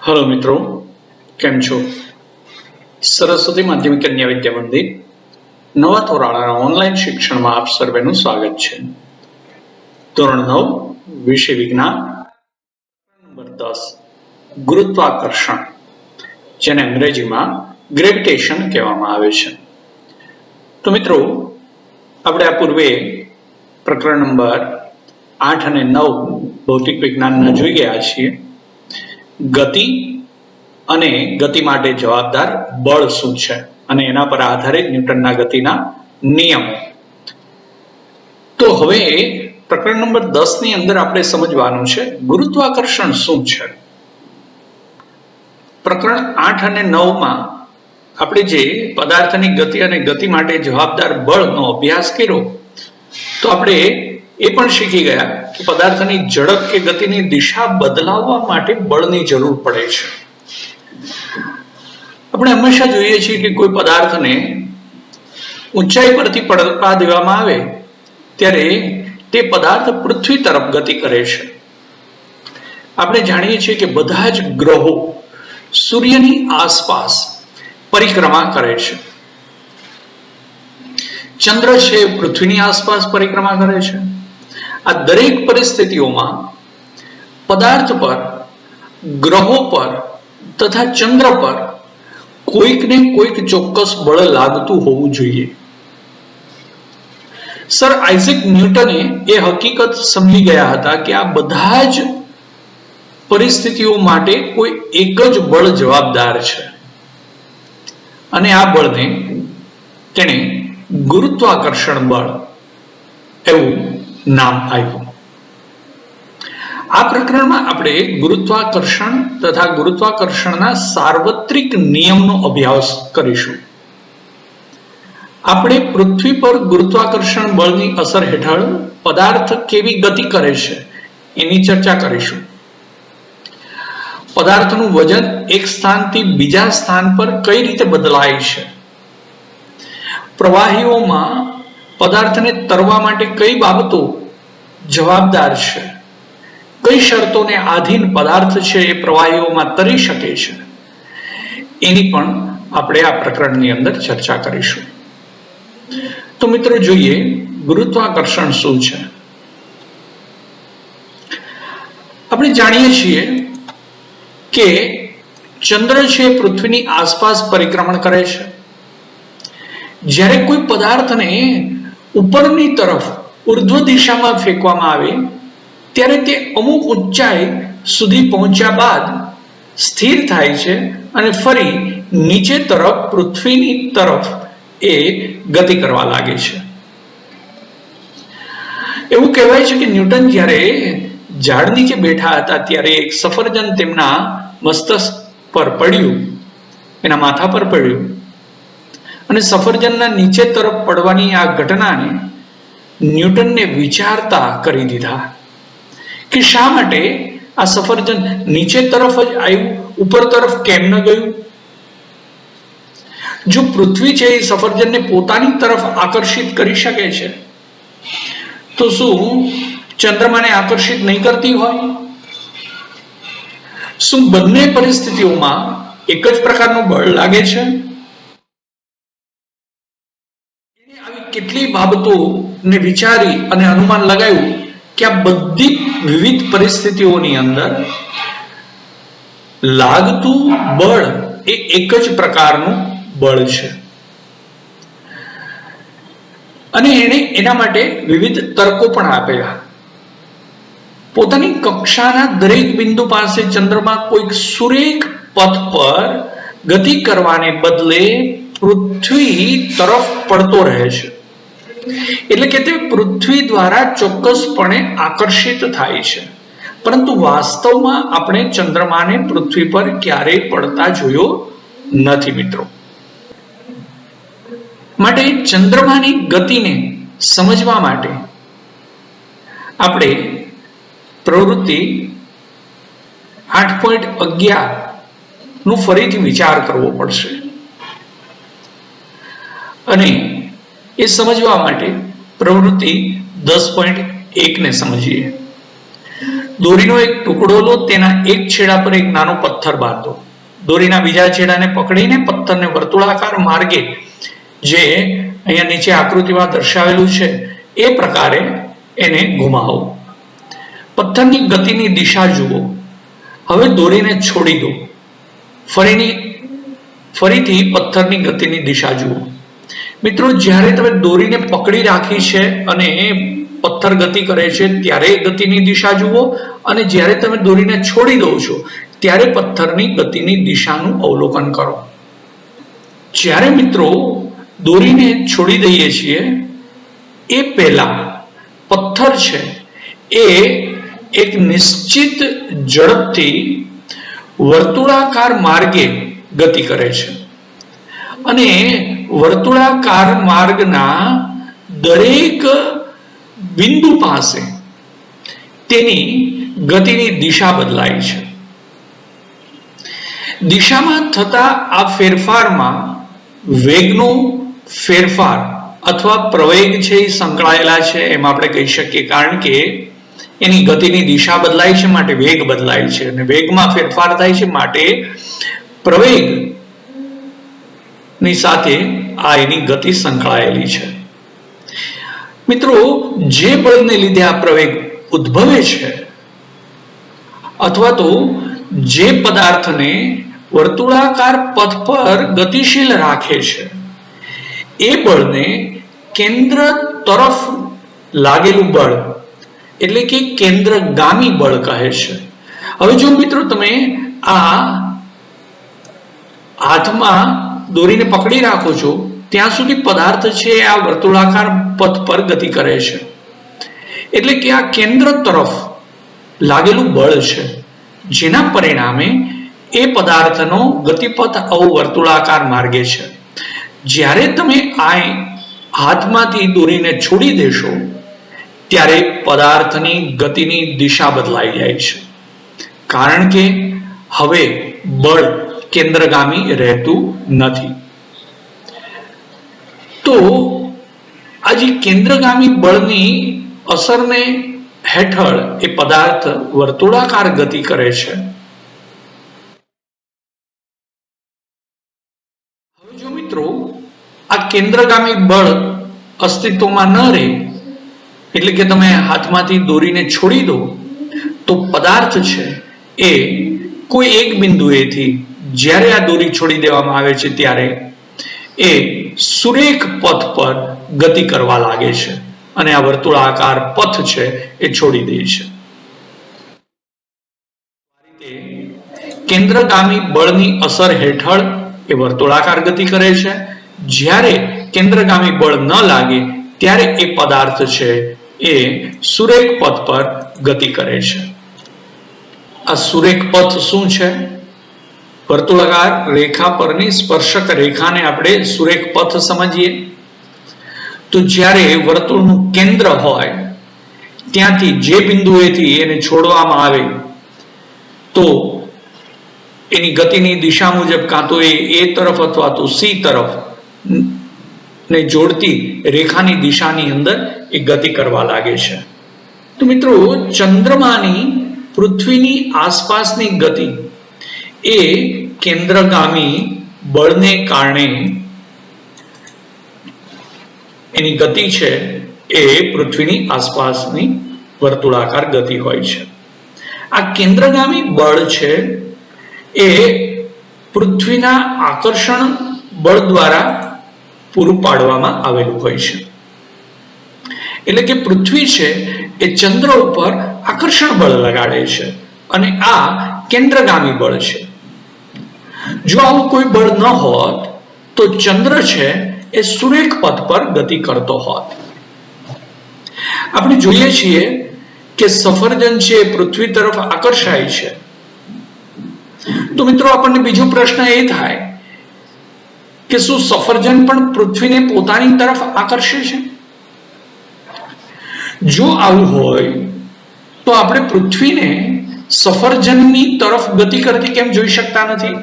Hello मित्रों, केम छो? सरस्वती माध्यमिक कन्या विद्या मंदिर नवा तोराळा ऑनलाइन शिक्षण में आप सर्वेનું स्वागत છે। ધોરણ 9 વિષય વિજ્ઞાન નંબર 10 ગુરુત્વાકર્ષણ, જેને અંગ્રેજીમાં ગ્રેવિટેશન કહેવામાં આવે છે। તો મિત્રો, આપણે આ પૂર્વે પ્રકરણ નંબર 8 અને 9 ભૌતિક વિજ્ઞાનના જોઈ ગયા છીએ। ગતિ અને ગતિ માટે જવાબદાર બળ શું છે અને એના પર આધારિત ન્યૂટનના ગતિના નિયમો। તો હવે પ્રકરણ નંબર 10 ની અંદર આપણે સમજવાનું છે ગુરુત્વાકર્ષણ શું છે। પ્રકરણ 8 અને 9 માં આપણે જે પદાર્થની ગતિ અને ગતિ માટે જવાબદાર બળનો અભ્યાસ કર્યો, તો આપણે એ પણ શીખી ગયા કે પદાર્થની ઝડપ કે ગતિની દિશા બદલાવવા માટે બળની જરૂર પડે છે। આપણે હંમેશા જોઈએ છીએ કે કોઈ પદાર્થને ઊંચાઈ પરથી પડવા દેવામાં આવે ત્યારે તે પદાર્થ પૃથ્વી તરફ ગતિ કરે છે। આપણે જાણીએ છીએ કે બધા જ ગ્રહો સૂર્યની આસપાસ પરિક્રમા કરે છે। ચંદ્ર છે પૃથ્વીની આસપાસ પરિક્રમા કરે છે। આ દરેક પરિસ્થિતિઓમાં પદાર્થ પર, ગ્રહો પર તથા ચંદ્ર પર કોઈક ને કોઈક ચોક્કસ બળ લાગતું હોવું જોઈએ। સર આઇઝેક ન્યૂટને એ હકીકત સમજી ગયા હતા કે આ બધા જ પરિસ્થિતિઓ માટે કોઈ એક જ બળ જવાબદાર છે અને આ બળને તેણે ગુરુત્વાકર્ષણ બળ એવું નામ આપ્યું। આ પ્રકરણમાં આપણે ગુરુત્વાકર્ષણ તથા ગુરુત્વાકર્ષણના સાર્વત્રિક નિયમનો અભ્યાસ કરીશું। આપણે પૃથ્વી પર ગુરુત્વાકર્ષણ બળની અસર હેઠળ પદાર્થ કેવી ગતિ કરે છે એની ચર્ચા કરીશું। પદાર્થનું વજન એક સ્થાનથી બીજા સ્થાન પર કઈ રીતે બદલાય છે, પ્રવાહીઓમાં પદાર્થને તરવા માટે કઈ બાબતો જવાબદાર છે, કઈ શરતોને આધીન પદાર્થ છે એ પ્રવાહીઓમાં તરી શકે છે, એની પણ આપણે આ પ્રકરણની અંદર ચર્ચા કરીશું। તો મિત્રો, જોઈએ ગુરુત્વાકર્ષણ શું છે। આપણે જાણીએ છીએ કે ચંદ્ર છે પૃથ્વીની આસપાસ પરિક્રમણ કરે છે। જ્યારે કોઈ પદાર્થને ઉપરની તરફ ઉર્ધ્વ દિશામાં ફેંકવામાં આવે ત્યારે તે અમુક ઊંચાઈ સુધી પહોંચ્યા બાદ સ્થિર થાય છે અને ફરી નીચે તરફ પૃથ્વીની તરફ એ ગતિ કરવા લાગે છે। એવું કહેવાય છે કે ન્યૂટન જ્યારે ઝાડ નીચે બેઠા હતા ત્યારે એક સફરજન તેમના મસ્તક પર પડ્યું, એના માથા પર પડ્યું અને સફરજનના નીચે તરફ પડવાની આ ઘટનાને ન્યૂટનને વિચારતા કરી દીધા કે શા માટે આ સફરજન નીચે તરફ જ આવ્યું, ઉપર તરફ કેમ ન ગયું? જો પૃથ્વી છે એ સફરજનને પોતાની તરફ આકર્ષિત કરી શકે છે, તો શું ચંદ્રમાને આકર્ષિત નહીં કરતી હોય? શું બંને પરિસ્થિતિઓમાં એક જ પ્રકારનું બળ લાગે છે? કેટલી બાબતોને વિચારી અને અનુમાન લગાવ્યું કે આ બધી વિવિધ પરિસ્થિતિઓની અંદર લાગતું બળ એ એક જ પ્રકારનું બળ છે અને એણે એના માટે વિવિધ તર્કો પણ આપ્યા। પોતાની કક્ષાના દરેક બિંદુ પાસે ચંદ્રમાં કોઈક સુરેખ પથ પર ગતિ કરવાને બદલે પૃથ્વી તરફ પડતો રહે છે, એટલે કે તે પૃથ્વી દ્વારા ચોક્કસપણે આકર્ષિત થાય છે, પરંતુ વાસ્તવમાં આપણે ચંદ્રમાને પૃથ્વી પર ક્યારેય પડતા જોયો નથી મિત્રો। માટે ચંદ્રમાની ગતિને સમજવા માટે આપણે પ્રવૃત્તિ 8.11 નું ફરીથી વિચાર કરવો પડશે અને એ સમજવા માટે પ્રવૃત્તિ 10.1 ને સમજીએ। દોરીનો એક ટુકડો લો, તેના એક છેડા પર એક નાનો પથ્થર બાંધો. દોરીના બીજા છેડાને પકડીને પથ્થરને વર્તુળાકાર માર્ગે, જે અહીંયા નીચે આકૃતિમાં દર્શાવેલું છે એ પ્રકારે એને ઘુમાવો. પથ્થરની ગતિની દિશા જુઓ. હવે દોરીને છોડી દો. ફરીથી પથ્થરની ગતિની દિશા જુઓ. મિત્રો, જ્યારે તમે દોરીને પકડી રાખી છે અને પથ્થર ગતિ કરે છે ત્યારે ગતિની દિશા જુઓ, અને જ્યારે તમે દોરીને છોડી દો છો ત્યારે પથ્થરની ગતિની દિશાનું અવલોકન કરો. જ્યારે મિત્રો દોરીને છોડી દઈએ છીએ એ પહેલા પથ્થર છે એ એક નિશ્ચિત ઝડપથી વર્તુળાકાર માર્ગે ગતિ કરે છે, અને વર્તુળાકાર માર્ગના દરેક બિંદુ પાસે તેની ગતિની દિશા બદલાય છે. દિશામાં થતા આ ફેરફારમાં વેગનો ફેરફાર અથવા પ્રવેગ છે એ સંકળાયેલા છે એમ આપણે કહી શકીએ, કારણ કે એની ગતિની દિશા બદલાય છે માટે વેગ બદલાય છે, અને વેગમાં ફેરફાર થાય છે માટે પ્રવેગ ની સાથે આ એની ગતિ સંકળાયેલી છે. મિત્રો, જે બળને લીધે આ પ્રવેગ ઉદ્ભવે છે અથવા તો જે પદાર્થને વર્તુળાકાર પથ પર ગતિશીલ રાખે છે એ બળને કેન્દ્ર તરફ લાગેલું બળ એટલે કે કેન્દ્રગામી બળ કહે છે. હવે જો મિત્રો તમે આ હાથમાં દોરીને પકડી રાખો છો ત્યાં સુધી પદાર્થ છે આ વર્તુળાકાર પથ પર ગતિ કરે છે, એટલે કે આ કેન્દ્ર તરફ લાગેલું બળ છે, જેના પરિણામે એ પદાર્થનો ગતિપથ અવર્તુળાકાર માર્ગે છે. જ્યારે તમે આ હાથમાંથી દોરીને છોડી દેશો ત્યારે પદાર્થની ગતિની દિશા બદલાઈ જાય છે, કારણ કે હવે બળ કેન્દ્રગામી રહેતું નથી. તો આ જે કેન્દ્રગામી બળની અસરને હેઠળ એ પદાર્થ વર્તુળાકાર ગતિ કરે છે. હવે જો મિત્રો આ કેન્દ્રગામી બળ અસ્તિત્વમાં ન રહે, એટલે કે તમે હાથમાંથી દોરીને છોડી દો, તો પદાર્થ છે એ કોઈ એક બિંદુએથી જ્યારે આ દોરી છોડી દેવામાં આવે છે ત્યારે એ સુરેખ પથ પર ગતિ કરવા લાગે છે અને આ વર્તુળાકાર પથ છે એ છોડી દે છે. કેન્દ્રગામી બળની અસર હેઠળ એ વર્તુળાકાર ગતિ કરે છે. જ્યારે કેન્દ્રગામી બળ ન લાગે ત્યારે એ પદાર્થ છે એ સુરેખ પથ પર ગતિ કરે છે. આ સુરેખ પથ શું છે? વર્તુળાકાર રેખા પરની સ્પર્શક રેખાને આપણે સુરેખ પથ સમજીએ તો જ્યારે વર્તુળનું કેન્દ્ર હોય ત્યાંથી જે બિંદુએથી એને છોડવામાં આવે તો એની ગતિની દિશા મુજબ કાં તો એ તરફ અથવા તો સી તરફ ને જોડતી રેખાની દિશાની અંદર એ ગતિ કરવા લાગે છે. તો મિત્રો, ચંદ્રમાની પૃથ્વીની આસપાસની ગતિ એ કેન્દ્રગામી બળને કારણે એની ગતિ છે એ પૃથ્વીની આસપાસની વર્તુળાકાર ગતિ હોય છે. આ કેન્દ્રગામી બળ છે એ પૃથ્વીના આકર્ષણ બળ દ્વારા પૂરું પાડવામાં આવેલું હોય છે. એટલે કે પૃથ્વી છે એ ચંદ્ર ઉપર આકર્ષણ બળ લગાડે છે અને આ કેન્દ્રગામી બળ છે. જો આવું કોઈ બળ ન હોત તો ચંદ્ર છે એ સુરેખ પથ પર ગતિ કરતો હોત. આપણે જોઈએ છીએ કે સફરજન છે પૃથ્વી તરફ આકર્ષાય છે. તો મિત્રો, આપણને બીજો પ્રશ્ન એ થાય કે શું સફરજન પણ પૃથ્વીને પોતાની તરફ આકર્ષે છે? જો આવું હોય તો આપણે પૃથ્વીને સફરજનની તરફ ગતિ કરતી કેમ જોઈ શકતા નથી?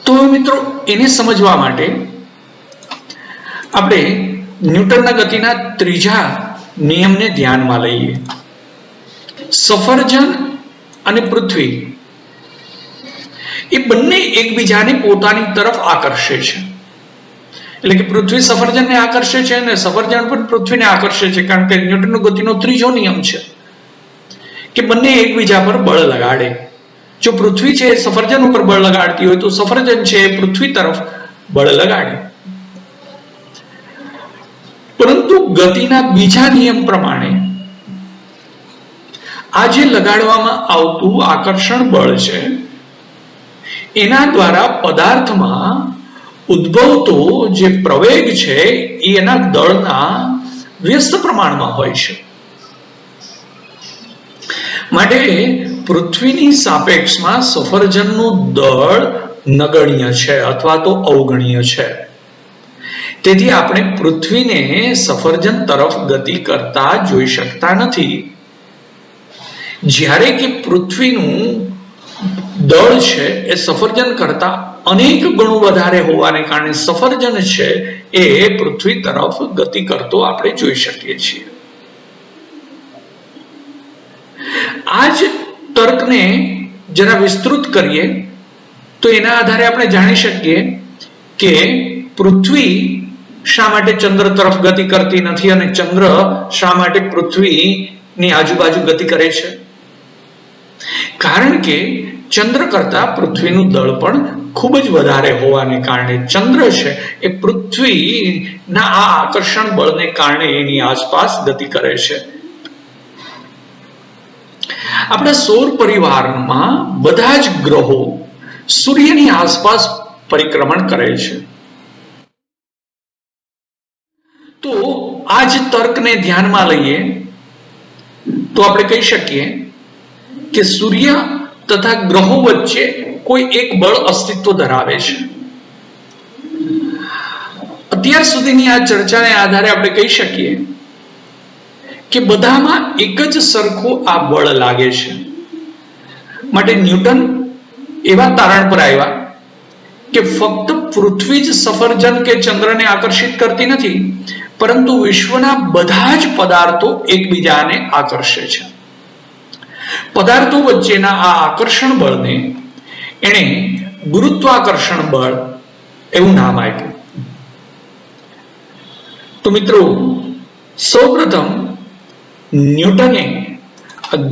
તો મિત્રો, એને સમજવા માટે આપણે ન્યૂટનના ગતિના ત્રીજા નિયમને ધ્યાનમાં લઈએ. સફરજન અને પૃથ્વી એ બંને એકબીજાને પોતાની તરફ આકર્ષે છે. એટલે કે પૃથ્વી સફરજનને આકર્ષે છે અને સફરજન પણ પૃથ્વીને આકર્ષે છે, કારણ કે ન્યૂટનનો ગતિનો ત્રીજો નિયમ છે કે બંને એકબીજા પર બળ લગાડે. જો પૃથ્વી છે સફરજન ઉપર બળ લગાડતી હોય તો સફરજન છે પૃથ્વી તરફ બળ લગાડે. પરંતુ ગતિના બીજા નિયમ પ્રમાણે આ જે લગાડવામાં આવતું આકર્ષણ બળ છે એના દ્વારા પદાર્થમાં ઉદ્ભવતો જે પ્રવેગ છે એ એના દળના વ્યસ્ત પ્રમાણમાં હોય છે. માટે પૃથ્વીની સાપેક્ષમાં સફરજનનું દળ નગણ્ય છે અથવા તો અવગણ્ય છે. તેથી આપણે પૃથ્વીને સફરજન તરફ ગતિ કરતા જોઈ શકતા નથી. જ્યારે કે પૃથ્વીનું દળ છે એ સફરજન કરતા અનેક ગણું વધારે હોવાને કારણે સફરજન છે એ પૃથ્વી તરફ ગતિ કરતો આપણે જોઈ શકીએ છીએ. આ જ તર્કને જરા વિસ્તૃત કરીએ તો એના આધારે આપણે જાણી શકીએ કે પૃથ્વી શા માટે ચંદ્ર તરફ ગતિ કરતી નથી અને ચંદ્ર શા માટે પૃથ્વીની આજુબાજુ ગતિ કરે છે. કારણ કે ચંદ્ર કરતા પૃથ્વીનું દળ પણ ખૂબ જ વધારે હોવાને કારણે ચંદ્ર છે એ પૃથ્વીના આ આકર્ષણ બળને કારણે એની આસપાસ ગતિ કરે છે. આપણા સૌર પરિવારમાં બધા જ ગ્રહો સૂર્યની આસપાસ પરિક્રમણ કરે છે. તો આ જ તર્કને ધ્યાનમાં લઈએ તો આપણે કહી શકીએ કે સૂર્ય તથા ગ્રહો વચ્ચે કોઈ એક બળ અસ્તિત્વ ધરાવે છે. અત્યાર સુધીની આ ચર્ચાને આધારે આપણે કહી શકીએ કે બધામાં એક જ સરખું આ બળ લાગે છે. માટે ન્યૂટન એવા તારણ પર આવ્યા કે ફક્ત પૃથ્વી જ સફરજન કે ચંદ્રને આકર્ષિત કરતી નથી, પરંતુ વિશ્વના બધા જ પદાર્થો એકબીજાને આકર્ષે છે. પદાર્થો વચ્ચેના આ આકર્ષણ બળને એણે ગુરુત્વાકર્ષણ બળ એવું નામ આપ્યું. તો મિત્રો, સૌપ્રથમ ન્યૂટને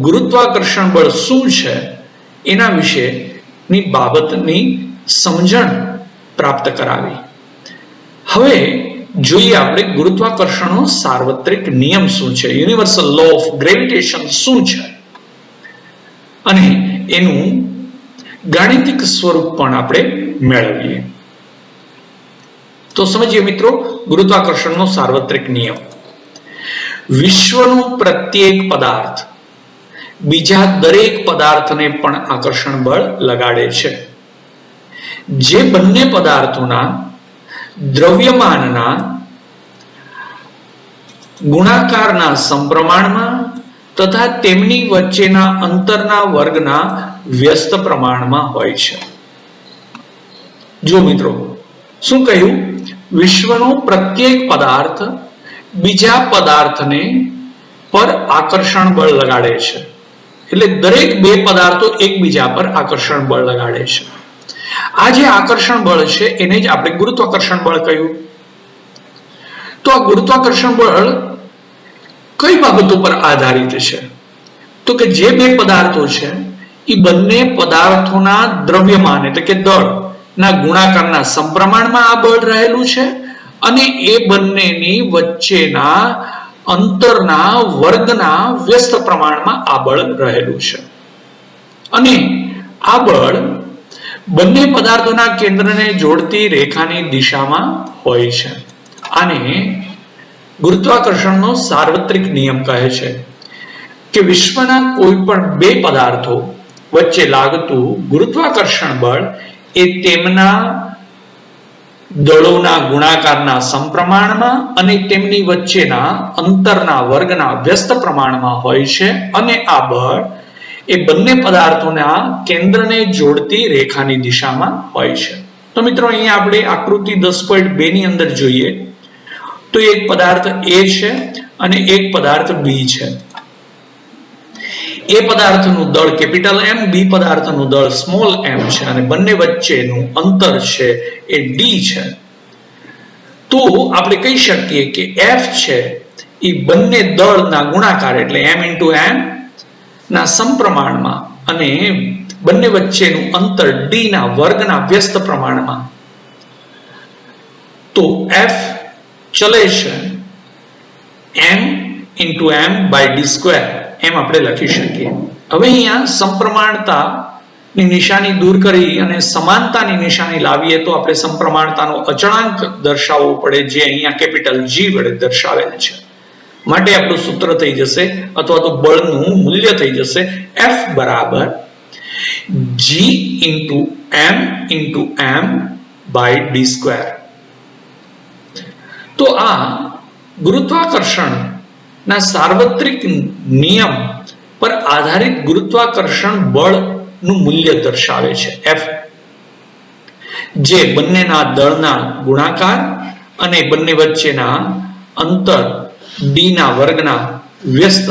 ગુરુત્વાકર્ષણ બળ શું છે એના વિશેની બાબતની સમજણ પ્રાપ્ત કરાવી. હવે જોઈએ આપણે ગુરુત્વાકર્ષણનો સાર્વત્રિક નિયમ શું છે, યુનિવર્સલ લો ઓફ ગ્રેવિટેશન શું છે અને એનું ગાણિતિક સ્વરૂપ પણ આપણે મેળવીએ. તો સમજીએ મિત્રો ગુરુત્વાકર્ષણનો સાર્વત્રિક નિયમ. વિશ્વનું પ્રત્યેક પદાર્થ બીજા દરેક પદાર્થને પણ આકર્ષણ બળ લગાડે છે. જે બંને પદાર્થોના દ્રવ્યમાનના ગુણાકારના સમપ્રમાણમાં તથા તેમની વચ્ચેના અંતરના વર્ગના વ્યસ્ત પ્રમાણમાં હોય છે. જો મિત્રો, શું કહ્યું? વિશ્વનો પ્રત્યેક પદાર્થ બીજા પદાર્થને પર આકર્ષણ બળ લગાડે છે. એટલે દરેક બે પદાર્થો એકબીજા પર આકર્ષણ બળ લગાડે છે. આ જે આકર્ષણ બળ છે એને જ આપણે ગુરુત્વાકર્ષણ બળ કહ્યું. તો આ ગુરુત્વાકર્ષણ બળ કઈ બાબતો પર આધારિત છે? તો કે જે બે પદાર્થો છે એ બંને પદાર્થોના દ્રવ્યમાન એટલે કે દળના ગુણાકારના સમપ્રમાણમાં આ બળ રહેલું છે અને એ બંનેની વચ્ચેના અંતરના વર્ગના વ્યસ્ત પ્રમાણમાં આ બળ રહેલું છે. અને આ બળ બંને પદાર્થોના કેન્દ્રને જોડતી રેખાની દિશામાં હોય છે. આને ગુરુત્વાકર્ષણનો સાર્વત્રિક નિયમ કહે છે કે વિશ્વના કોઈ પણ બે પદાર્થો વચ્ચે લાગતું ગુરુત્વાકર્ષણ બળ એ તેમના દળોના ગુણાકારના સમપ્રમાણમાં અને તેમની વચ્ચેના અંતરના વર્ગના વ્યસ્ત પ્રમાણમાં હોય છે અને આ બળ એ બંને પદાર્થોના કેન્દ્રને જોડતી રેખાની દિશામાં હોય છે. તો મિત્રો, અહીંયા આપણે આકૃતિ 10.2 ની અંદર જોઈએ તો એક પદાર્થ A છે અને એક પદાર્થ B છે. એ પદાર્થનું દળ કેપિટલ M, બી પદાર્થનું દળ સ્મોલ m છે અને બંને વચ્ચેનું અંતર છે એ d છે, તો આપણે કહી શકીએ કે F છે એ બંને દળના ગુણાકાર એટલે m into m ના સમપ્રમાણમાં અને બંને વચ્ચેનું અંતર d ના વર્ગના વ્યસ્ત પ્રમાણમાં. તો F ચલે છે m into m by d square એમ આપણે લખી શકીએ. હવે અહીંયા સમપ્રમાણતા ની નિશાની દૂર કરી અને સમાનતાની નિશાની લાવીએ તો આપણે સમપ્રમાણતાનો અચળાંક દર્શાવવો પડે, જે અહીંયા કેપિટલ G વડે દર્શાવેલ છે. માટે આપણું સૂત્ર થઈ જશે અથવા તો બળનું મૂલ્ય થઈ જશે F બરાબર G into m by d square. તો આ ગુરુત્વાકર્ષણ ના સાર્વત્રિક નિયમ પર આધારિત ગુરુત્વાકર્ષણ બળનું મૂલ્ય દર્શાવે છે F, જે બંનેના દળના ગુણાકાર અને બંને વચ્ચેના અંતર d ના વર્ગના વ્યસ્ત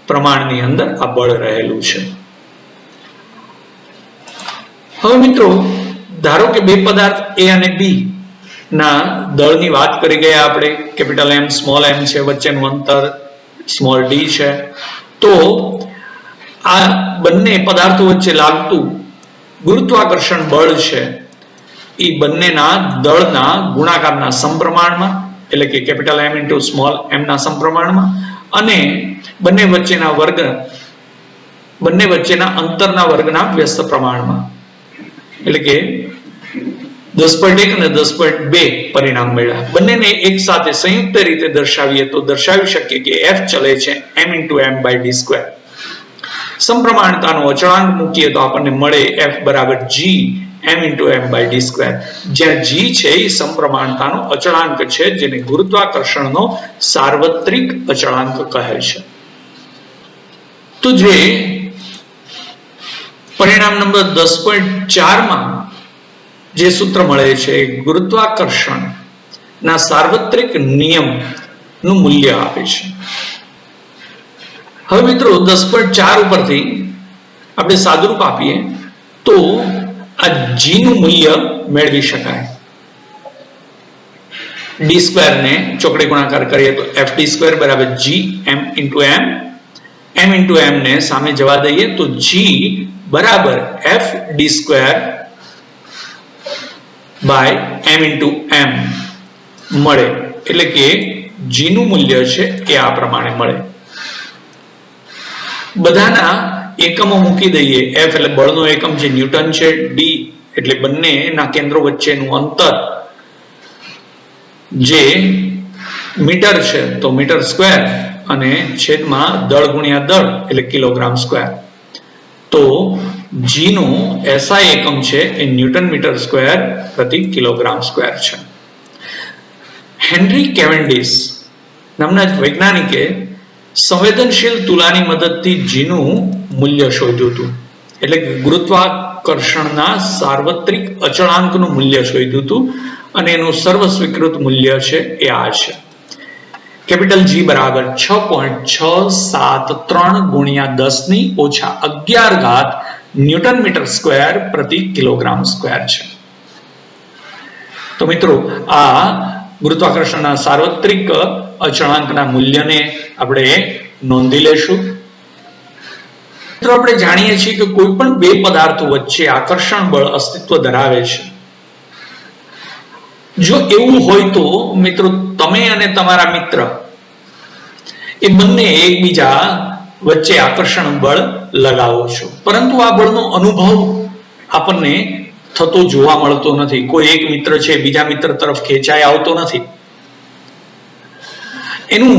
પ્રમાણની અંદર આ બળ રહેલું છે. હવે મિત્રો ધારો કે બે પદાર્થ A અને B ના દળની વાત કરી ગયા આપણે, કેપિટલ M સ્મોલ m છે, વચ્ચેનું અંતર સ્મોલ d છે. તો આ બંને પદાર્થો વચ્ચે લાગતું ગુરુત્વાકર્ષણ બળ છે એ બંનેના દળના ગુણાકારના સમપ્રમાણમાં એટલે કે capital M into small m ના સમપ્રમાણમાં અને બંને વચ્ચેના અંતરના વર્ગના વ્યસ્ત પ્રમાણમાં એટલે કે 10.1 અને 10.2 પરિણામ મળ્યા. બંનેને એક સાથે સંયુક્ત રીતે દર્શાવીએ તો દર્શાવી શકીએ કે F ચલે છે m into m by d square. સમપ્રમાણતાનો અચળાંક મૂકીએ તો આપણને મળે F બરાબર G m into m by d square, જ્યાં G છે એ સમપ્રમાણતાનો અચળાંક છે, જેને ગુરુત્વાકર્ષણનો સાર્વત્રિક અચળાંક કહે છે. તો જે પરિણામ નંબર 10.4 માં જે સૂત્ર મળે છે ગુરુત્વાકર્ષણ ના સાર્વત્રિક નિયમ નું મૂલ્ય આપે છે. હવે મિત્રો 10.4 ઉપરથી આપણે સાદુરૂપ આપીએ તો આ G નું મૂલ્ય મેળવી શકાય. d સ્ક્વેર ને ચોકડી ગુણાકાર કરીએ તો FD સ્ક્વેર બરાબર G m into m ને સામે જવા દઈએ તો G બરાબર FD square by m into m મળે. એટલે કે G નું મૂલ્ય છે એ આ પ્રમાણે મળે. બધાના એકમો મૂકી દઈએ. F એટલે બળનો એકમ જે ન્યૂટન છે, D એટલે બંનેના કેન્દ્રો વચ્ચેનું અંતર જે મીટર છે તો મીટર સ્ક્વેર અને છેદમાં દળ ગુણ્યા દળ એટલે કિલોગ્રામ સ્ક્વેર. તો G નું SI એકમ છે એ ન્યૂટન મીટર સ્ક્વેર પ્રતિ કિલોગ્રામ સ્ક્વેર છે. હેનરી કેવેન્ડિશ નામના વૈજ્ઞાનિકે સંવેદનશીલ તુલાની મદદથી G નું મૂલ્ય શોધ્યું હતું. એટલે કે ગુરુત્વાકર્ષણના સાર્વત્રિક અચળાંકનું મૂલ્ય શોધ્યું હતું અને એનું સર્વ સ્વીકૃત મૂલ્ય છે એ આ છે. કેપિટલ G બરાબર 6.673 ગુણ્યા 10⁻11 ન્યૂટન મીટર સ્ક્વેર પ્રતિ કિલોગ્રામ સ્ક્વેર છે. તો મિત્રો આ ગુરુત્વાકર્ષણના સાર્વત્રિક અચળાંકના મૂલ્યને આપણે નોંધી લેશું. મિત્રો આપણે જાણીએ છીએ કે કોઈ પણ બે પદાર્થો વચ્ચે આકર્ષણ બળ અસ્તિત્વ ધરાવે છે. જો એવું હોય તો મિત્રો તમે અને તમારા મિત્ર એ બંને એકબીજા વચ્ચે આકર્ષણ બળ લગાવો છો, પરંતુ આ બળનો અનુભવ આપણને થતો જોવા મળતો નથી. કોઈ એક મિત્ર છે બીજા મિત્ર તરફ ખેંચાઈ આવતો નથી. એનું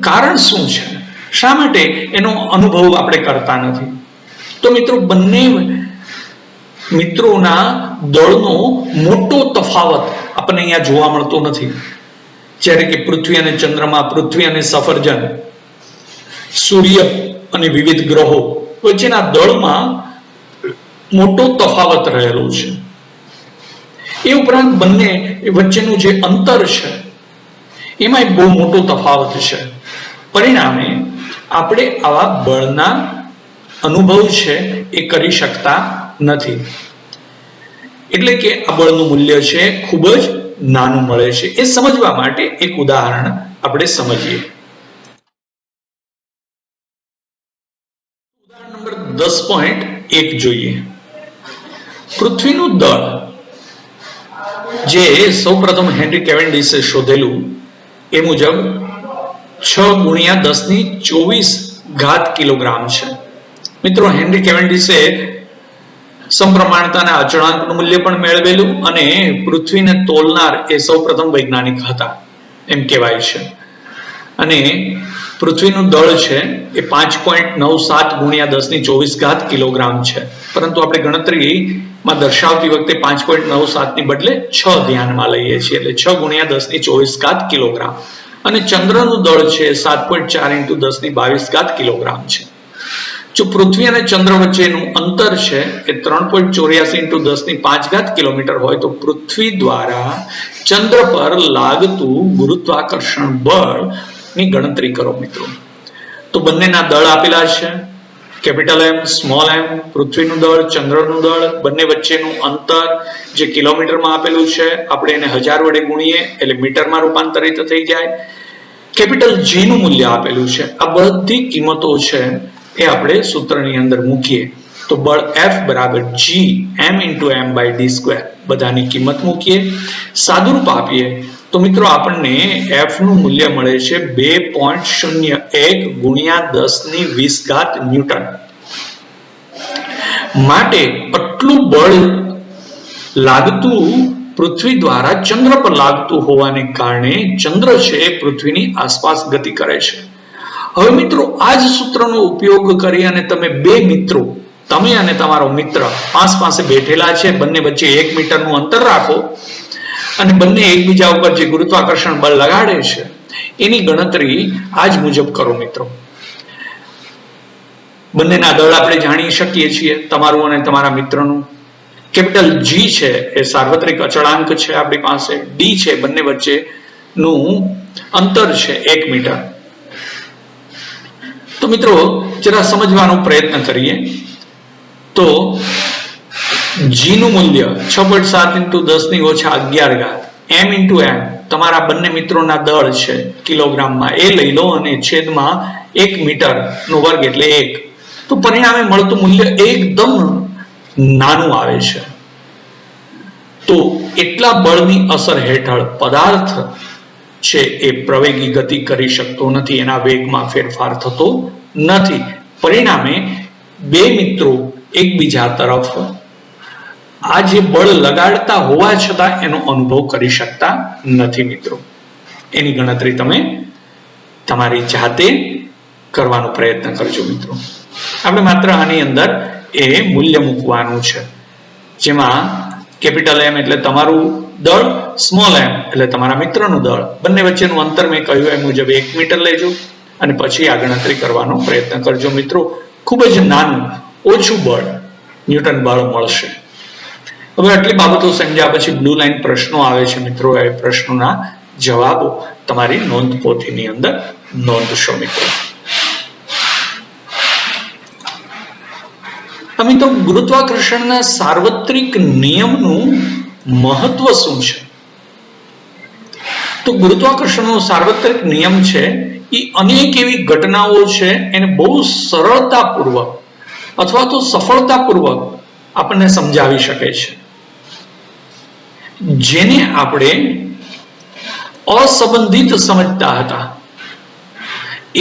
કારણ શું છે? શા માટે એનો અનુભવ આપણે કરતા નથી? તો મિત્રો બંને મિત્રોના દળનો મોટો તફાવત આપણને અહીંયા જોવા મળતો નથી. જ્યારે કે પૃથ્વી અને ચંદ્રમા, પૃથ્વી અને સફરજન, સૂર્ય અને વિવિધ ગ્રહો વચ્ચેના દળમાં મોટો તફાવત રહેલો છે. એ ઉપરાંત બંને વચ્ચેનું જે અંતર છે એમાં બહુ મોટો તફાવત છે. પરિણામે આપણે આવા બળના અનુભવ છે એ કરી શકતા નથી. એટલે કે આ બળનું મૂલ્ય છે ખૂબ જ નાનું મળે છે. એ સમજવા માટે એક ઉદાહરણ આપણે સમજીએ. ઉદાહરણ નંબર 10.1 જોઈએ. પૃથ્વીનું દળ જે સૌપ્રથમ હેનરી કેવેન્ડિશે શોધેલું એ મુજબ 6 × 10⁻²4 કિલોગ્રામ છે. મિત્રો, હેનરી કેવેન્ડિશે સમપ્રમાણતાના અચળાંકનું મૂલ્ય પણ મેળવેલું અને પૃથ્વીને તોલનાર એ સૌપ્રથમ વૈજ્ઞાનિક હતા એમ કહેવાય છે. અને પૃથ્વીનું દળ છે એ 5.97 × 10⁻²4 કિલોગ્રામ છે. પરંતુ આપણે ગણતરીમાં દર્શાવતી વખતે 5.97 ની બદલે 6 ધ્યાનમાં લઈએ છીએ, એટલે 6 × 10⁻²4 કિલોગ્રામ. અને ચંદ્રનું દળ છે 7.4 × 10⁻22 કિલોગ્રામ છે. જો પૃથ્વી અને ચંદ્ર વચ્ચેનું અંતર છે એ 3.84 × 10⁵ કિલોમીટર હોય તો પૃથ્વી દ્વારા ચંદ્ર પર લાગતું ગુરુત્વાકર્ષણ બળ ની ગણતરી કરો મિત્રો. તો બંનેના દળ આપેલા છે, કેપિટલ M, સ્મોલ m, પૃથ્વીનું દળ, ચંદ્રનું દળ, બંને વચ્ચેનું અંતર જે કિલોમીટરમાં આપેલું છે, આપણે એને 1000 વડે ગુણીએ એટલે મીટરમાં રૂપાંતરિત થઈ જાય. કેપિટલ G નું મૂલ્ય આપેલું છે. આ બધી કિંમતો છે એ આપણે સૂત્રની અંદર મૂકીએ તો બળ F બરાબર G m × m/d². બધાની કિંમત મૂકીએ, સાદુરૂપ આપીએ તો મિત્રો આપણને F નું મૂલ્ય મળે છે 2.01 × 10⁻20 ન્યૂટન. માટે આટલું બળ લાગતું પૃથ્વી દ્વારા ચંદ્ર પર લાગતું હોવાને કારણે ચંદ્ર છે એ પૃથ્વીની આસપાસ ગતિ કરે છે. હવે મિત્રો, આ જ સૂત્રનો ઉપયોગ કરી અને તમે બે મિત્રો, તમે અને તમારો મિત્ર પાસે બેઠેલા છે, બંને વચ્ચે 1 મીટરનું અંતર રાખો અને બંને એકબીજા ઉપર જે ગુરુત્વાકર્ષણ બળ લગાડે છે એની ગણતરી આ જ મુજબ કરો મિત્રો. બંનેના દળ આપણે જાણી શકીએ છીએ, તમારું અને તમારા મિત્રનું. કેપિટલ G છે એ સાર્વત્રિક અચળાંક છે આપણી પાસે. D છે બંને વચ્ચેનું અંતર છે 1 મીટર. તો મિત્રો જરા સમજવાનો પ્રયત્ન કરીએ તો G નું મૂલ્ય 6.7 × 10⁻11 m × m તમારા બંને મિત્રોના દળ છે કિલોગ્રામમાં, એ લઈ લો અને છેદમાં 1 મીટર નો વર્ગ એટલે 1. તો પરિણામે મળતું મૂલ્ય એકદમ નાનું આવે છે. તો એટલા બળની અસર હેઠળ પદાર્થ છે એ પ્રવેગી ગતિ કરી શકતો નથી, એના વેગમાં ફેરફાર થતો નથી. પરિણામે બે મિત્રો એકબીજા તરફ આ જે બળ લગાડતા હોવા છતાં એનો અનુભવ કરી શકતા નથી મિત્રો. એની ગણતરી તમે તમારી જાતે કરવાનો પ્રયત્ન કરજો મિત્રો. આપણે માત્ર આની અંદર એ મૂલ્ય મૂકવાનું છે, જેમાં કેપિટલ M એટલે તમારું દળ, સ્મોલ m એટલે તમારા મિત્રનું દળ, બંને વચ્ચેનું અંતર મેં કહ્યું એ મુજબ 1 મીટર લેજો અને પછી આ ગણતરી કરવાનો પ્રયત્ન કરજો મિત્રો. ખૂબ જ નાનું ઓછું બળ ન્યૂટન બળ મળશે. હવે આટલી બાબતો સમજ્યા પછી બ્લુ લાઈન પ્રશ્નો આવે છે મિત્રો. એ પ્રશ્નોના જવાબો તમારી નોંધ પોથીની અંદર નોંધશો મિત્રો. મિત્રો, ગુરુત્વાકર્ષણના સાર્વત્રિક નિયમનું મહત્વ શું છે? તો ગુરુત્વાકર્ષણનો સાર્વત્રિક નિયમ છે એ અનેક એવી ઘટનાઓ છે એને બહુ સરળતાપૂર્વક અથવા તો સફળતાપૂર્વક આપણને સમજાવી શકે છે, જેને આપણે અસંબંધિત સમજતા હતા.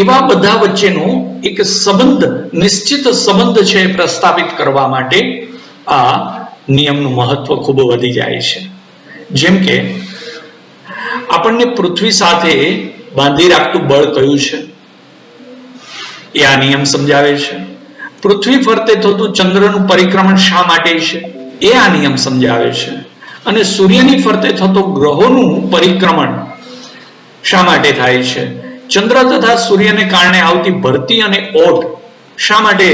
એવા બધા વચ્ચેનો એક સંબંધ, નિશ્ચિત સંબંધ છે પ્રસ્થાપિત કરવા માટે આ નિયમનું મહત્વ ખૂબ વધી જાય છે. જેમ કે આપણને પૃથ્વી સાથે બાંધી રાખતું બળ કયું છે એ આ નિયમ સમજાવે છે. પૃથ્વી ફરતે થતું ચંદ્રનું પરિક્રમણ શા માટે છે એ આ નિયમ સમજાવે છે. અને સૂર્યની ફરતે થતો ગ્રહોનું પરિક્રમણ શા માટે થાય છે. ચંદ્ર તથા સૂર્યને કારણે આવતી ભરતી અને ઓટ શા માટે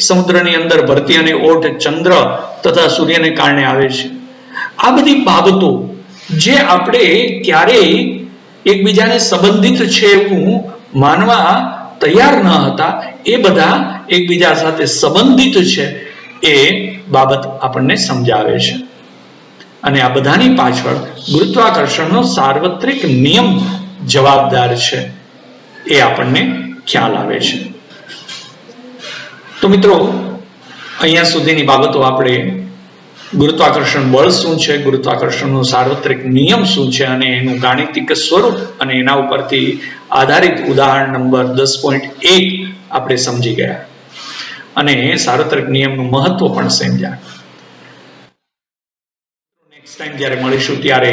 સમુદ્રની અંદર ભરતી અને ઓટ ચંદ્ર તથા સૂર્યને કારણે આવે છે. આ બધી બાબતો જે આપણે ક્યારેય એકબીજાને સંબંધિત છે એવું માનવા તૈયાર ન હતા એ બધા એકબીજા સાથે સંબંધિત છે એ બાબત આપણને સમજાવે છે. અને આ બધાની પાછળ ગુરુત્વાકર્ષણનો સાર્વત્રિક નિયમ જવાબદાર છે એ આપણને ખ્યાલ આવે છે. તો મિત્રો, અહીંયા સુધીની બાબતો આપણે ગુરુત્વાકર્ષણ બળ શું છે, ગુરુત્વાકર્ષણનો સાર્વત્રિક નિયમ શું છે અને એનું ગાણિતિક સ્વરૂપ અને એના ઉપરથી આધારિત ઉદાહરણ નંબર 10.1 આપણે સમજી ગયા અને સાર્વત્રિક નિયમનું મહત્વ પણ સમજ્યા. નેક્સ્ટ ટાઈમ જ્યારે મળીશું ત્યારે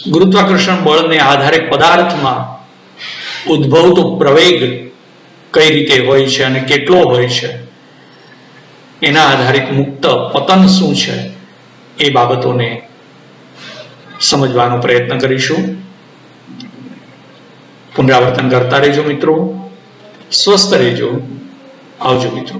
ગુરુત્વાકર્ષણ બળને આધારે પદાર્થમાં ઉદ્ભવતો પ્રવેગ કઈ રીતે હોય છે અને કેટલો હોય છે, એના આધારિત મુક્ત પતન શું છે એ બાબતોને સમજવાનો પ્રયત્ન કરીશું. પુનરાવર્તન કરતા રહેજો મિત્રો. સ્વસ્થ રહેજો. આવજો મિત્રો.